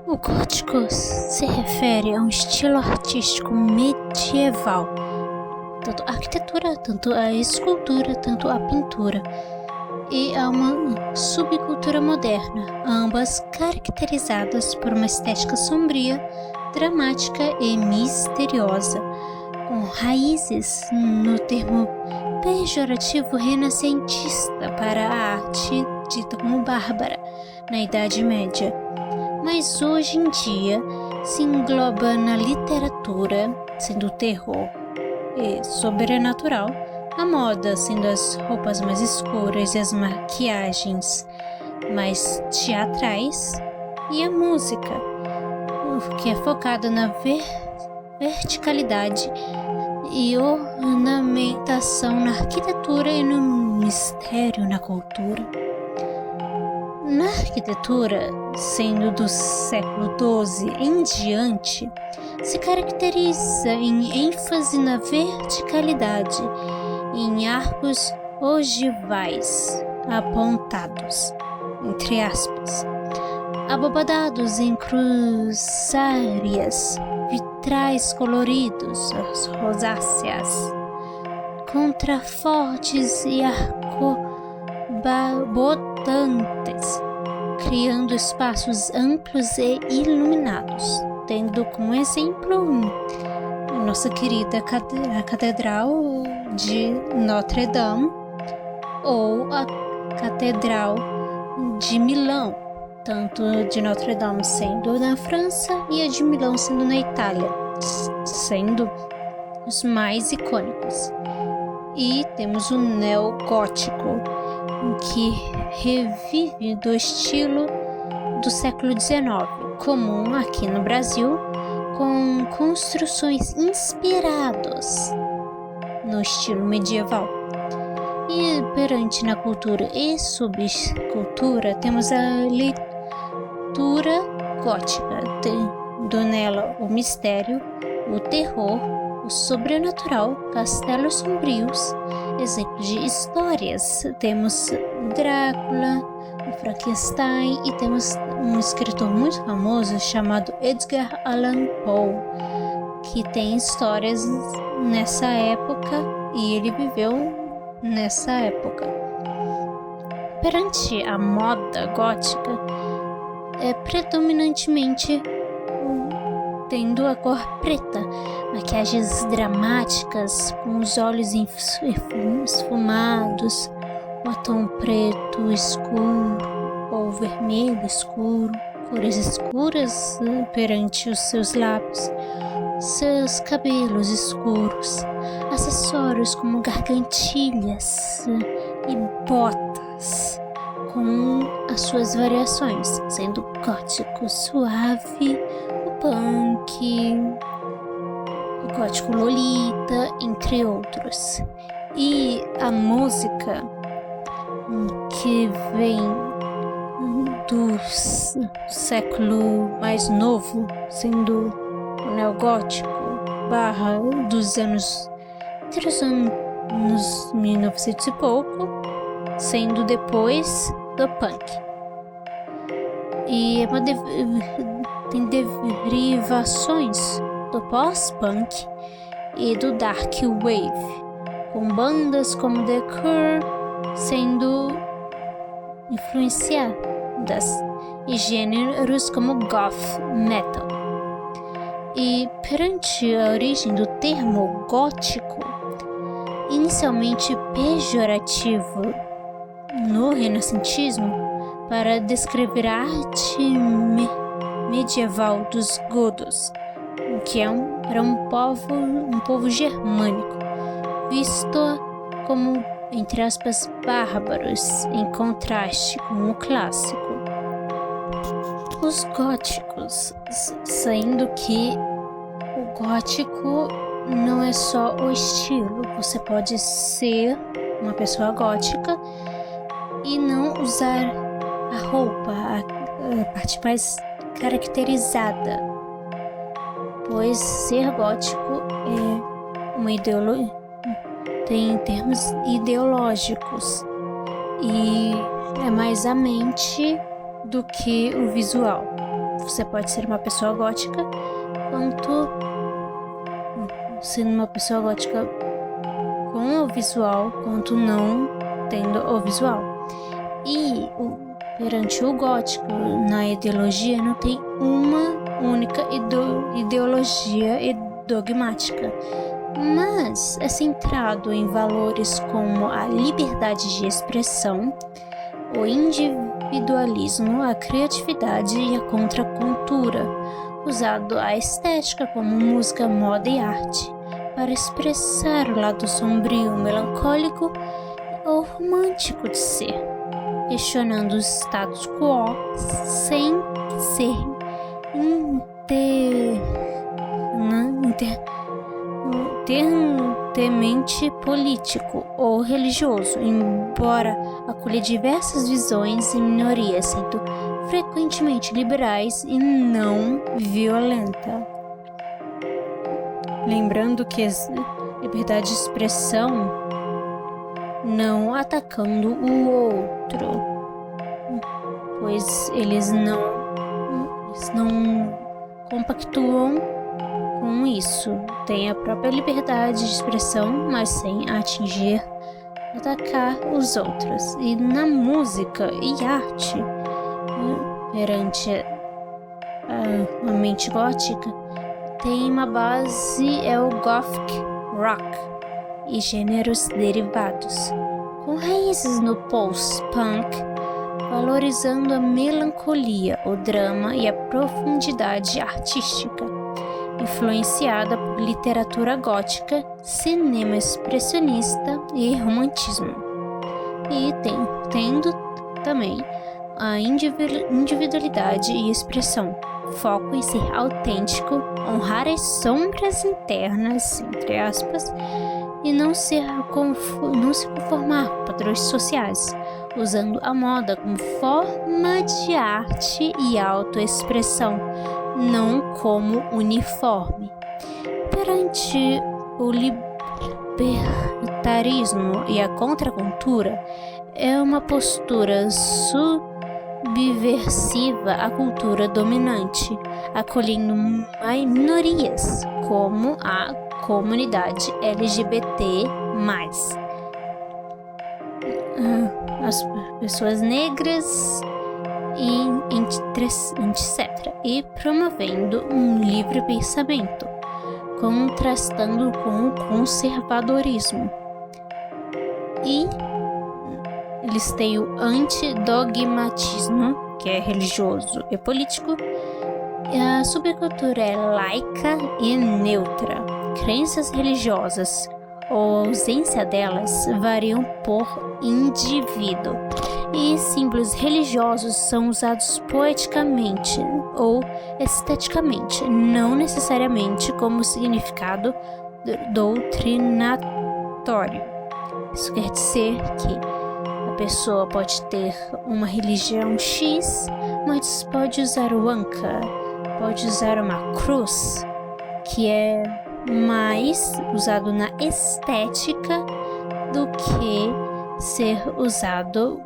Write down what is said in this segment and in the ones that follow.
O gótico se refere a um estilo artístico medieval, tanto a arquitetura, tanto a escultura, tanto a pintura, e a uma subcultura moderna, ambas caracterizadas por uma estética sombria, dramática e misteriosa, com raízes no termo pejorativo renascentista para a arte dita como bárbara na Idade Média, mas hoje em dia se engloba na literatura, sendo o terror e sobrenatural, a moda sendo as roupas mais escuras e as maquiagens mais teatrais, e a música, que é focada na verticalidade e ornamentação na arquitetura e no mistério na cultura. Na arquitetura, sendo do século XII em diante, se caracteriza em ênfase na verticalidade, em arcos ogivais apontados, entre aspas, abobadados em cruzárias, vitrais coloridos, rosáceas, contrafortes e arcobotantes, criando espaços amplos e iluminados, tendo como exemplo a nossa querida Catedral de Notre-Dame ou a Catedral de Milão, tanto de Notre-Dame sendo na França e a de Milão sendo na Itália, sendo os mais icônicos. E temos o neogótico, que revive do estilo do século XIX, comum aqui no Brasil, com construções inspiradas no estilo medieval. E perante na cultura e subcultura, temos a leitura gótica, tendo nela o mistério, o terror, o sobrenatural, castelos sombrios, exemplos de histórias. Temos Drácula, o Frankenstein, e temos um escritor muito famoso chamado Edgar Allan Poe, que tem histórias nessa época e ele viveu nessa época. Perante a moda gótica, é predominantemente tendo a cor preta, maquiagens dramáticas com os olhos esfumados, o tom preto escuro ou vermelho escuro, cores escuras perante os seus lábios, seus cabelos escuros, acessórios como gargantilhas e botas, com as suas variações, sendo gótico suave, o punk, o gótico lolita, entre outros. E a música que vem do século mais novo, sendo o neogótico, dos anos 1900 e pouco, sendo depois do punk. E tem derivações do pós-punk e do dark wave, com bandas como The Cure sendo influenciadas e gêneros como goth metal. E perante a origem do termo gótico, inicialmente pejorativo no renascentismo, para descrever a arte medieval dos godos, que era um povo germânico, visto como, entre aspas, bárbaros, em contraste com o clássico. Os góticos, sendo que o gótico não é só o estilo, você pode ser uma pessoa gótica e não usar a roupa, a parte mais caracterizada, pois ser gótico é uma ideologia, tem termos ideológicos e é mais a mente do que o visual. você pode ser uma pessoa gótica, quanto sendo uma pessoa gótica com o visual, quanto não tendo o visual. E perante o gótico, na ideologia, não tem uma única ideologia dogmática, mas é centrado em valores como a liberdade de expressão, o individualismo, a criatividade e a contracultura, usando a estética como música, moda e arte para expressar o lado sombrio, melancólico ou romântico de ser, questionando o status quo sem ser internamente político ou religioso, embora acolha diversas visões e minorias, sendo frequentemente liberais e não violenta. Lembrando que a liberdade de expressão não atacando o outro, pois eles não compactuam com isso. Tem a própria liberdade de expressão, mas sem atacar os outros. E na música e arte, perante a mente gótica, tem uma base, é o Gothic Rock e gêneros derivados, com raízes no post-punk, valorizando a melancolia, o drama e a profundidade artística, influenciada por literatura gótica, cinema expressionista e romantismo. E tendo também a individualidade e expressão, foco em ser autêntico, honrar as sombras internas, entre aspas, e não se conformar com padrões sociais, usando a moda como forma de arte e autoexpressão, não como uniforme. Perante o libertarismo e a contracultura, é uma postura subversiva à cultura dominante, acolhendo minorias, como a comunidade LGBT+, as pessoas negras e etc. E promovendo um livre pensamento, contrastando com o conservadorismo. E eles têm o antidogmatismo, que é religioso e político. A subcultura é laica e neutra. Crenças religiosas ou ausência delas variam por indivíduo, e símbolos religiosos são usados poeticamente ou esteticamente, não necessariamente como significado doutrinatório. Isso quer dizer que a pessoa pode ter uma religião X, mas pode usar o Anka, pode usar uma cruz, que é mais usado na estética do que ser usado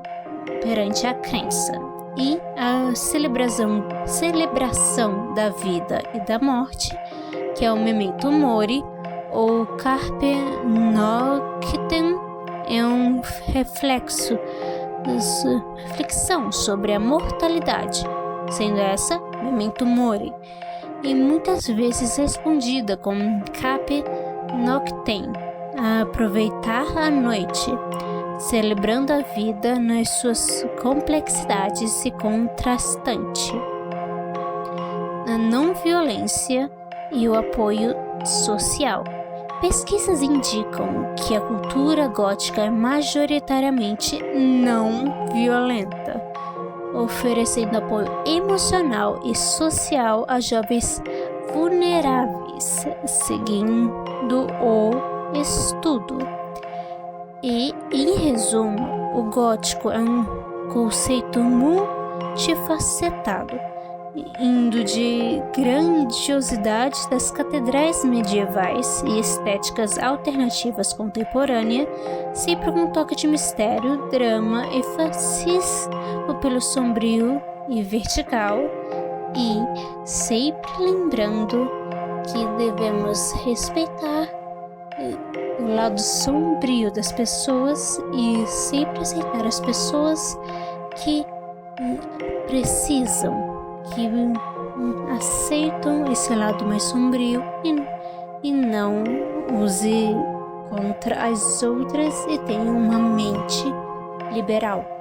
perante a crença. E a celebração da vida e da morte, que é o Memento Mori ou Carpe Noctem, é um reflexão sobre a mortalidade, sendo essa Memento Mori, e muitas vezes respondida com Carpe Noctem, a aproveitar a noite, celebrando a vida nas suas complexidades e contrastante, a não violência e o apoio social. Pesquisas indicam que a cultura gótica é majoritariamente não violenta, oferecendo apoio emocional e social a jovens vulneráveis, seguindo o estudo. E, em resumo, o gótico é um conceito multifacetado, indo de grandiosidade das catedrais medievais e estéticas alternativas contemporâneas, sempre com um toque de mistério, drama e fascismo pelo sombrio e vertical, e sempre lembrando que devemos respeitar o lado sombrio das pessoas e sempre aceitar as pessoas que precisam, que aceitam esse lado mais sombrio e não use contra as outras e tenha uma mente liberal.